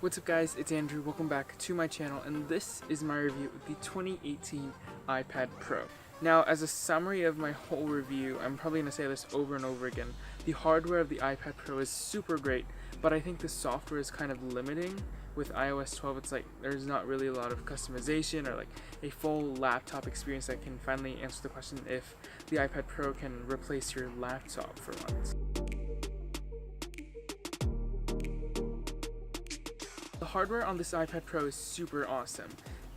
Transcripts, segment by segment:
What's up guys, it's Andrew, welcome back to my channel, and this is my review of the 2018 iPad Pro. Now, as a summary of my whole review, I'm probably going to say this over and over again. The hardware of the iPad Pro is super great, but I think the software is kind of limiting. With iOS 12, it's like there's not really a lot of customization or like a full laptop experience that can finally answer the question if the iPad Pro can replace your laptop for once. The hardware on this iPad Pro is super awesome.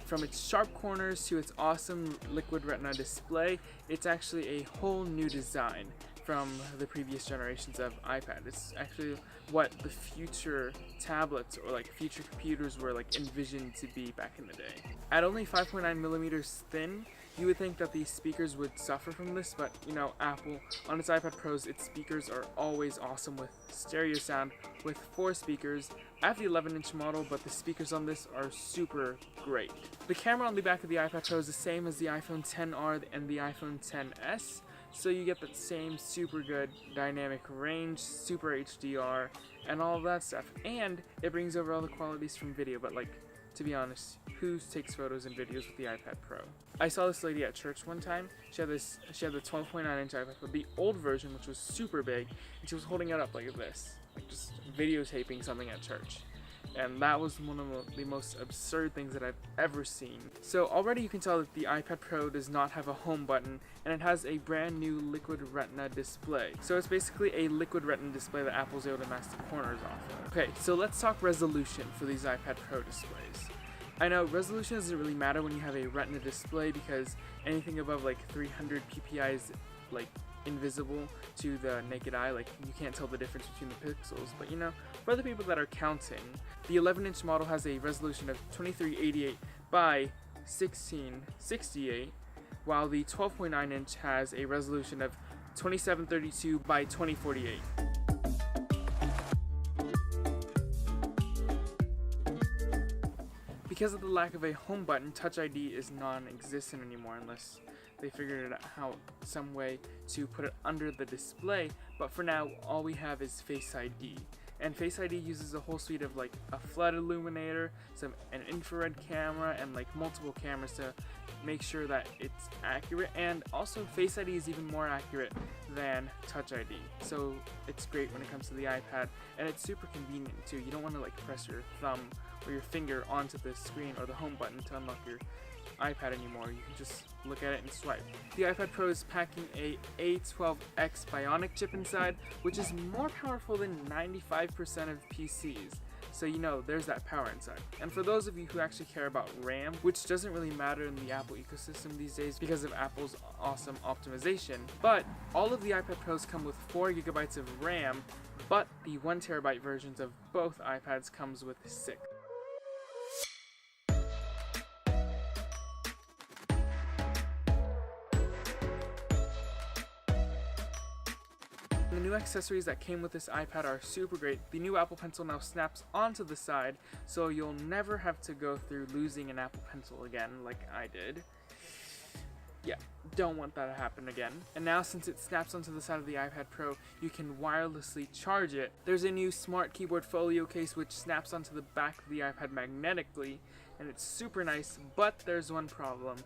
From its sharp corners to its awesome liquid retina display, it's actually a whole new design from the previous generations of iPad. It's actually what the future tablets or like future computers were like envisioned to be back in the day. At only 5.9 millimeters thin, you would think that these speakers would suffer from this, but you know, Apple, on its iPad Pros, its speakers are always awesome with stereo sound with 4 speakers. I have the 11-inch model, but the speakers on this are super great. The camera on the back of the iPad Pro is the same as the iPhone XR and the iPhone XS, so you get that same super good dynamic range, super HDR, and all of that stuff. And it brings over all the qualities from video, but like, to be honest, who takes photos and videos with the iPad Pro? I saw this lady at church one time. She had the 12.9-inch iPad, but the old version, which was super big, and she was holding it up like this, like just videotaping something at church. And that was one of the most absurd things that I've ever seen. So already you can tell that the iPad Pro does not have a home button, and it has a brand new liquid retina display. So it's basically a liquid retina display that Apple's able to mask the corners off of. Okay, so let's talk resolution for these iPad Pro displays. I know resolution doesn't really matter when you have a retina display because anything above like 300 ppi is like invisible to the naked eye, like you can't tell the difference between the pixels. But you know, for the people that are counting, the 11-inch model has a resolution of 2388 by 1668, while the 12.9-inch has a resolution of 2732 by 2048. Because of the lack of a home button, Touch ID is non-existent anymore unless they figured out some way to put it under the display. But for now, all we have is Face ID. And Face ID uses a whole suite of like a flood illuminator, an infrared camera, and like multiple cameras to make sure that it's accurate. And also Face ID is even more accurate than Touch ID. So it's great when it comes to the iPad, and it's super convenient too. You don't want to like press your thumb or your finger onto the screen or the home button to unlock your iPad anymore. You can just look at it and swipe. The iPad Pro is packing a A12X Bionic chip inside, which is more powerful than 95% of PCs. So you know, there's that power inside. And for those of you who actually care about RAM, which doesn't really matter in the Apple ecosystem these days because of Apple's awesome optimization, but all of the iPad Pros come with 4 GB of RAM, but the 1 TB versions of both iPads comes with 6. The new accessories that came with this iPad are super great. The new Apple Pencil now snaps onto the side, so you'll never have to go through losing an Apple Pencil again like I did. Yeah, don't want that to happen again. And now since it snaps onto the side of the iPad Pro, you can wirelessly charge it. There's a new smart keyboard folio case which snaps onto the back of the iPad magnetically, and it's super nice, but there's one problem.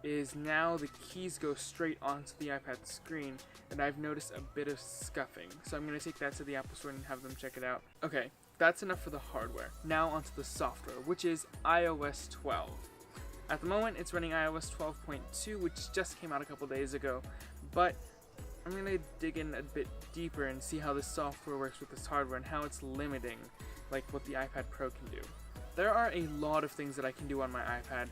Is now the keys go straight onto the iPad screen, and I've noticed a bit of scuffing. So I'm going to take that to the Apple Store and have them check it out. Okay, that's enough for the hardware. Now onto the software, which is iOS 12. At the moment, it's running iOS 12.2, which just came out a couple days ago, but I'm going to dig in a bit deeper and see how this software works with this hardware and how it's limiting like what the iPad Pro can do. There are a lot of things that I can do on my iPad,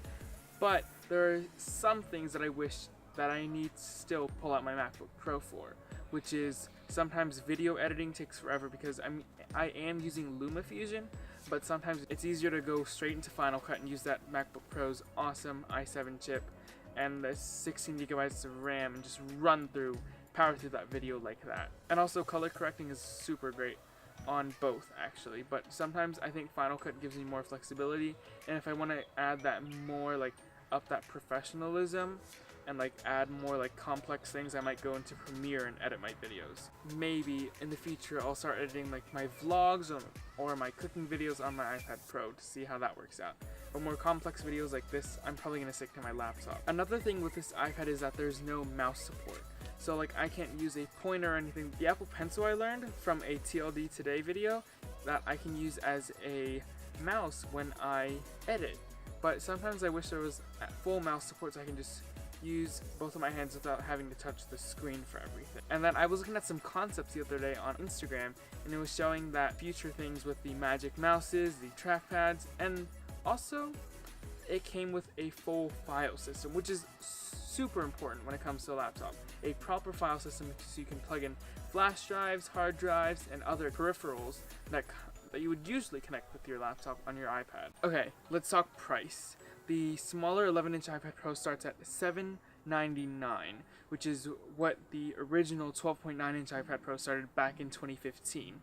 but there are some things that I wish that I need to still pull out my MacBook Pro for, which is sometimes video editing takes forever because I am using LumaFusion, but sometimes it's easier to go straight into Final Cut and use that MacBook Pro's awesome i7 chip and the 16 GB of RAM and just power through that video like that. And also color correcting is super great on both actually, but sometimes I think Final Cut gives me more flexibility, and if I want to add that more like up that professionalism and like add more like complex things, I might go into Premiere and edit my videos. Maybe in the future I'll start editing like my vlogs or my cooking videos on my iPad Pro to see how that works out. But more complex videos like this, I'm probably gonna stick to my laptop. Another thing with this iPad is that there's no mouse support. So like I can't use a pointer or anything. The Apple Pencil I learned from a TLD Today video that I can use as a mouse when I edit. But sometimes I wish there was full mouse support so I can just use both of my hands without having to touch the screen for everything. And then I was looking at some concepts the other day on Instagram, and it was showing that future things with the Magic Mouses, the trackpads, and also it came with a full file system, which is super important when it comes to a laptop. A proper file system so you can plug in flash drives, hard drives, and other peripherals that you would usually connect with your laptop on your iPad. Okay, let's talk price. The smaller 11-inch iPad Pro starts at $799, which is what the original 12.9-inch iPad Pro started back in 2015.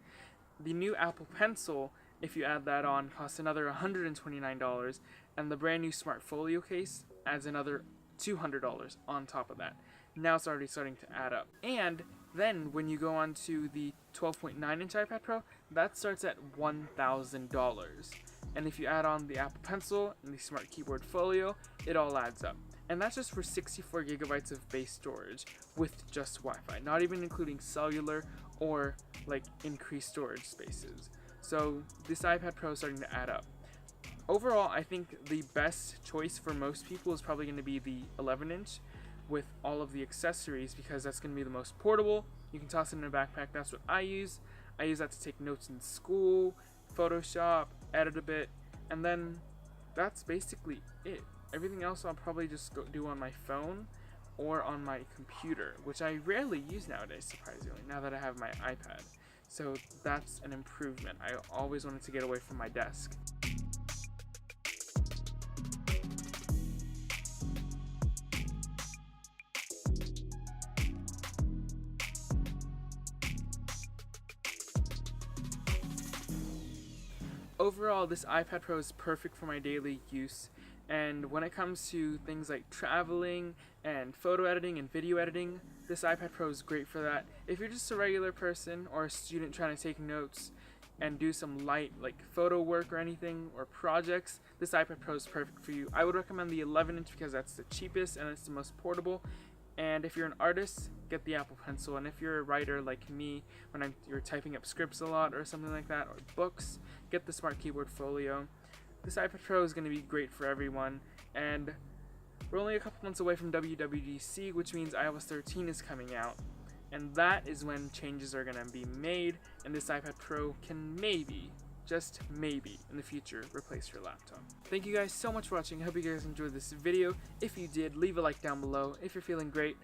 The new Apple Pencil, if you add that on, costs another $129, and the brand new Smart Folio case adds another $200 on top of that. Now it's already starting to add up. And then when you go on to the 12.9-inch iPad Pro, that starts at $1,000. And if you add on the Apple Pencil and the Smart Keyboard Folio, it all adds up. And that's just for 64 gigabytes of base storage with just Wi-Fi, not even including cellular or like increased storage spaces. So this iPad Pro is starting to add up. Overall, I think the best choice for most people is probably going to be the 11-inch with all of the accessories, because that's going to be the most portable. You can toss it in a backpack. That's what I use. I use that to take notes in school, Photoshop, edit a bit, and then that's basically it. Everything else I'll probably just go do on my phone or on my computer, which I rarely use nowadays, surprisingly, now that I have my iPad. So that's an improvement. I always wanted to get away from my desk. Overall, this iPad Pro is perfect for my daily use, and when it comes to things like traveling and photo editing and video editing, this iPad Pro is great for that. If you're just a regular person or a student trying to take notes and do some light like photo work or anything or projects, this iPad Pro is perfect for you. I would recommend the 11-inch because that's the cheapest and it's the most portable. And if you're an artist, get the Apple Pencil. And if you're a writer like me, when you're typing up scripts a lot or something like that, or books, get the Smart Keyboard Folio. This iPad Pro is going to be great for everyone. And we're only a couple months away from WWDC, which means iOS 13 is coming out. And that is when changes are going to be made, and this iPad Pro can maybe, just maybe, in the future, replace your laptop. Thank you guys so much for watching. I hope you guys enjoyed this video. If you did, leave a like down below. If you're feeling great,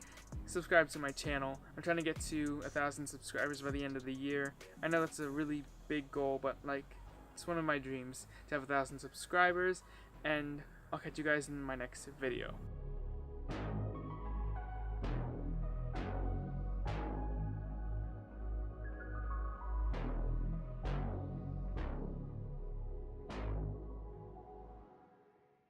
subscribe to my channel. I'm trying to get to 1,000 subscribers by the end of the year. I know that's a really big goal, but like, it's one of my dreams to have 1,000 subscribers, and I'll catch you guys in my next video.